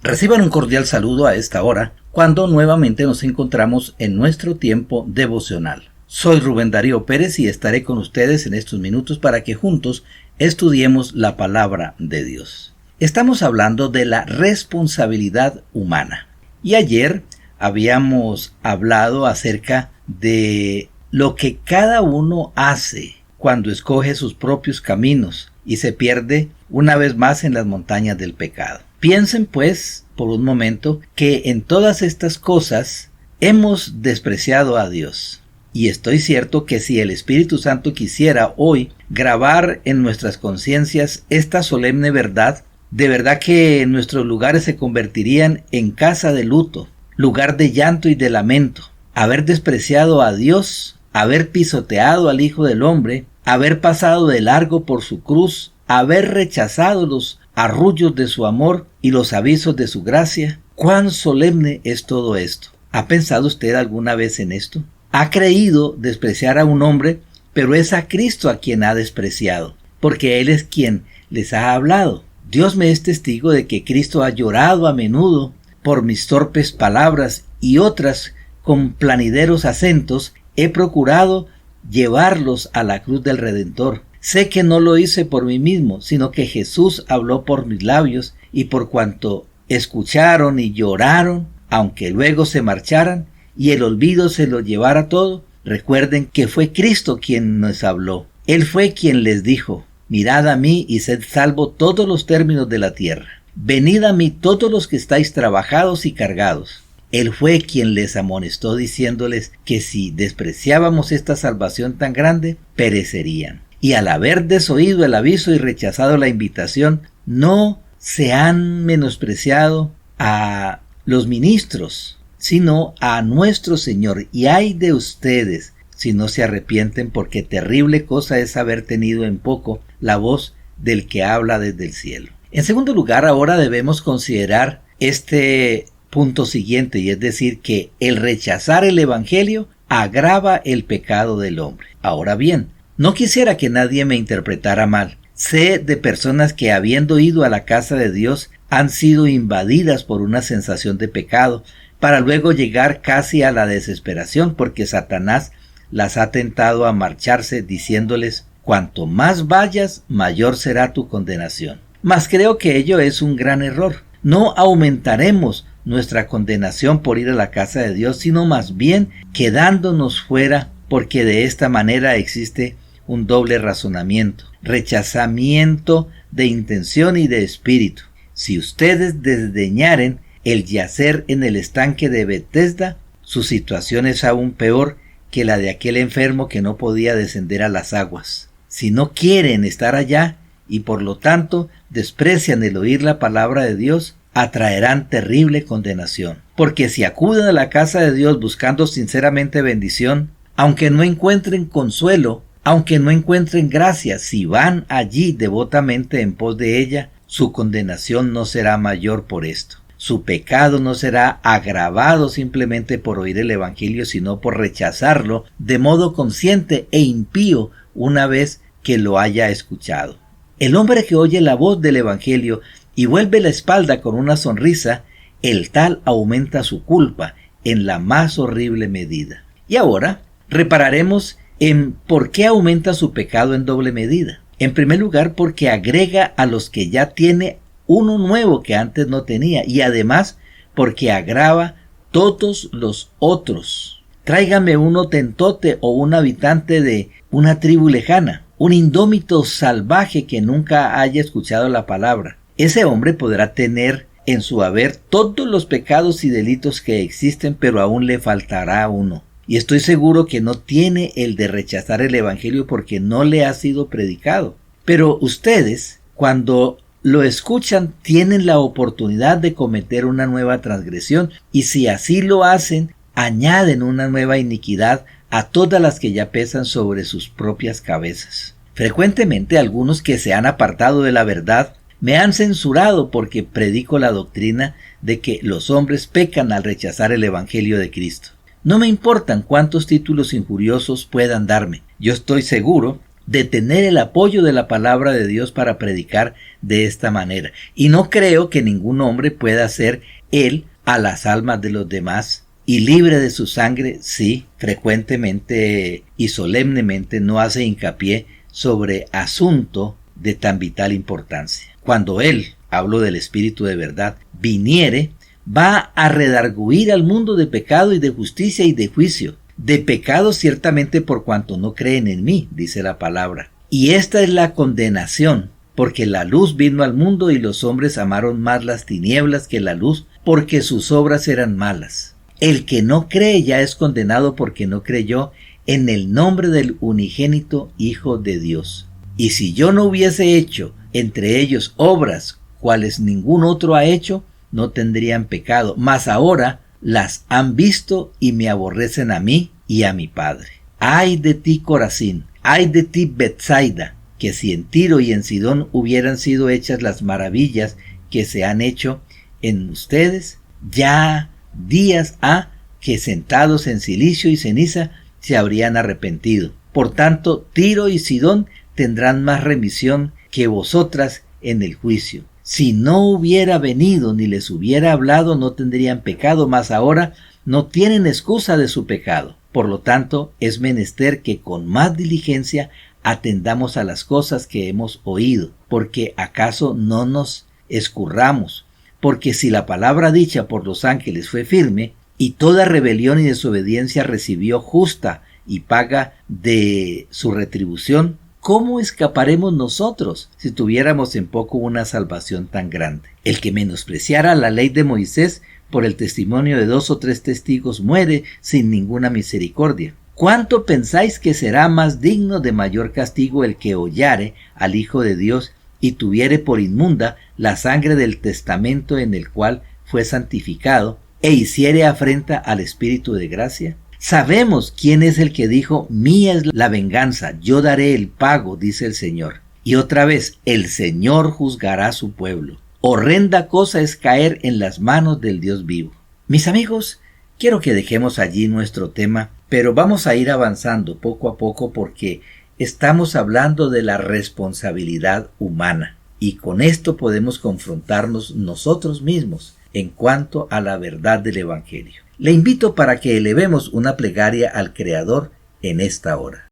Reciban un cordial saludo a esta hora, cuando nuevamente nos encontramos en nuestro tiempo devocional. Soy Rubén Darío Pérez y estaré con ustedes en estos minutos para que juntos estudiemos la palabra de Dios. Estamos hablando de la responsabilidad humana. Y ayer habíamos hablado acerca de lo que cada uno hace cuando escoge sus propios caminos y se pierde una vez más en las montañas del pecado. Piensen pues por un momento que en todas estas cosas hemos despreciado a Dios. Y estoy cierto que si el Espíritu Santo quisiera hoy grabar en nuestras conciencias esta solemne verdad, de verdad que nuestros lugares se convertirían en casa de luto, lugar de llanto y de lamento. Haber despreciado a Dios, haber pisoteado al Hijo del Hombre, haber pasado de largo por su cruz, haber rechazado los arrullos de su amor y los avisos de su gracia. ¡Cuán solemne es todo esto! ¿Ha pensado usted alguna vez en esto? Ha creído despreciar a un hombre, pero es a Cristo a quien ha despreciado, porque Él es quien les ha hablado. Dios me es testigo de que Cristo ha llorado a menudo por mis torpes palabras y otras con planideros acentos he procurado llevarlos a la cruz del Redentor. Sé que no lo hice por mí mismo, sino que Jesús habló por mis labios, y por cuanto escucharon y lloraron, aunque luego se marcharan, y el olvido se lo llevara todo, recuerden que fue Cristo quien nos habló. Él fue quien les dijo: mirad a mí y sed salvo todos los términos de la tierra. Venid a mí todos los que estáis trabajados y cargados. Él fue quien les amonestó diciéndoles que si despreciábamos esta salvación tan grande, perecerían. Y al haber desoído el aviso y rechazado la invitación, no se han menospreciado a los ministros, sino a nuestro Señor. Y ay de ustedes si no se arrepienten, porque terrible cosa es haber tenido en poco la voz del que habla desde el cielo. En segundo lugar, ahora debemos considerar este punto siguiente, y es decir, que el rechazar el Evangelio agrava el pecado del hombre. Ahora bien, no quisiera que nadie me interpretara mal. Sé de personas que, habiendo ido a la casa de Dios, han sido invadidas por una sensación de pecado, para luego llegar casi a la desesperación, porque Satanás las ha tentado a marcharse, diciéndoles: cuanto más vayas, mayor será tu condenación. Mas creo que ello es un gran error. No aumentaremos nuestra condenación por ir a la casa de Dios, sino más bien quedándonos fuera, porque de esta manera existe un doble razonamiento, rechazamiento de intención y de espíritu. Si ustedes desdeñaren el yacer en el estanque de Betesda, su situación es aún peor que la de aquel enfermo que no podía descender a las aguas. Si no quieren estar allá y por lo tanto desprecian el oír la palabra de Dios, atraerán terrible condenación. Porque si acuden a la casa de Dios buscando sinceramente bendición, aunque no encuentren consuelo, aunque no encuentren gracia, si van allí devotamente en pos de ella, su condenación no será mayor por esto. Su pecado no será agravado simplemente por oír el Evangelio, sino por rechazarlo de modo consciente e impío una vez que lo haya escuchado. El hombre que oye la voz del Evangelio y vuelve la espalda con una sonrisa, el tal aumenta su culpa en la más horrible medida. Y ahora repararemos en por qué aumenta su pecado en doble medida. En primer lugar, porque agrega a los que ya tiene uno nuevo que antes no tenía, y además porque agrava todos los otros. Tráigame un hotentote o un habitante de una tribu lejana, un indómito salvaje que nunca haya escuchado la palabra. Ese hombre podrá tener en su haber todos los pecados y delitos que existen, pero aún le faltará uno. Y estoy seguro que no tiene el de rechazar el Evangelio porque no le ha sido predicado. Pero ustedes, cuando lo escuchan, tienen la oportunidad de cometer una nueva transgresión, y si así lo hacen, añaden una nueva iniquidad a todas las que ya pesan sobre sus propias cabezas. Frecuentemente algunos que se han apartado de la verdad me han censurado porque predico la doctrina de que los hombres pecan al rechazar el Evangelio de Cristo. No me importan cuántos títulos injuriosos puedan darme. Yo estoy seguro de tener el apoyo de la palabra de Dios para predicar de esta manera. Y no creo que ningún hombre pueda ser él a las almas de los demás y libre de su sangre si frecuentemente y solemnemente no hace hincapié sobre asunto de tan vital importancia. Cuando él, hablo del Espíritu de verdad, viniere, va a redarguir al mundo de pecado y de justicia y de juicio. De pecado ciertamente por cuanto no creen en mí, dice la palabra. Y esta es la condenación, porque la luz vino al mundo y los hombres amaron más las tinieblas que la luz, porque sus obras eran malas. El que no cree ya es condenado porque no creyó en el nombre del unigénito Hijo de Dios. Y si yo no hubiese hecho entre ellos obras cuales ningún otro ha hecho, no tendrían pecado, mas ahora las han visto y me aborrecen a mí y a mi Padre. Ay de ti, Corazín, ay de ti, Betsaida, que si en Tiro y en Sidón hubieran sido hechas las maravillas que se han hecho en ustedes, ya días ha que sentados en cilicio y ceniza se habrían arrepentido. Por tanto, Tiro y Sidón tendrán más remisión que vosotras en el juicio. Si no hubiera venido ni les hubiera hablado, no tendrían pecado, mas ahora no tienen excusa de su pecado. Por lo tanto, es menester que con más diligencia atendamos a las cosas que hemos oído, porque acaso no nos escurramos. Porque si la palabra dicha por los ángeles fue firme, y toda rebelión y desobediencia recibió justa y paga de su retribución, ¿cómo escaparemos nosotros si tuviéramos en poco una salvación tan grande? El que menospreciara la ley de Moisés por el testimonio de 2 o 3 testigos muere sin ninguna misericordia. ¿Cuánto pensáis que será más digno de mayor castigo el que hollare al Hijo de Dios y tuviere por inmunda la sangre del testamento en el cual fue santificado e hiciere afrenta al Espíritu de gracia? Sabemos quién es el que dijo: mía es la venganza, yo daré el pago, dice el Señor. Y otra vez, el Señor juzgará a su pueblo. Horrenda cosa es caer en las manos del Dios vivo. Mis amigos, quiero que dejemos allí nuestro tema, pero vamos a ir avanzando poco a poco porque estamos hablando de la responsabilidad humana. Y con esto podemos confrontarnos nosotros mismos en cuanto a la verdad del Evangelio. Le invito para que elevemos una plegaria al Creador en esta hora.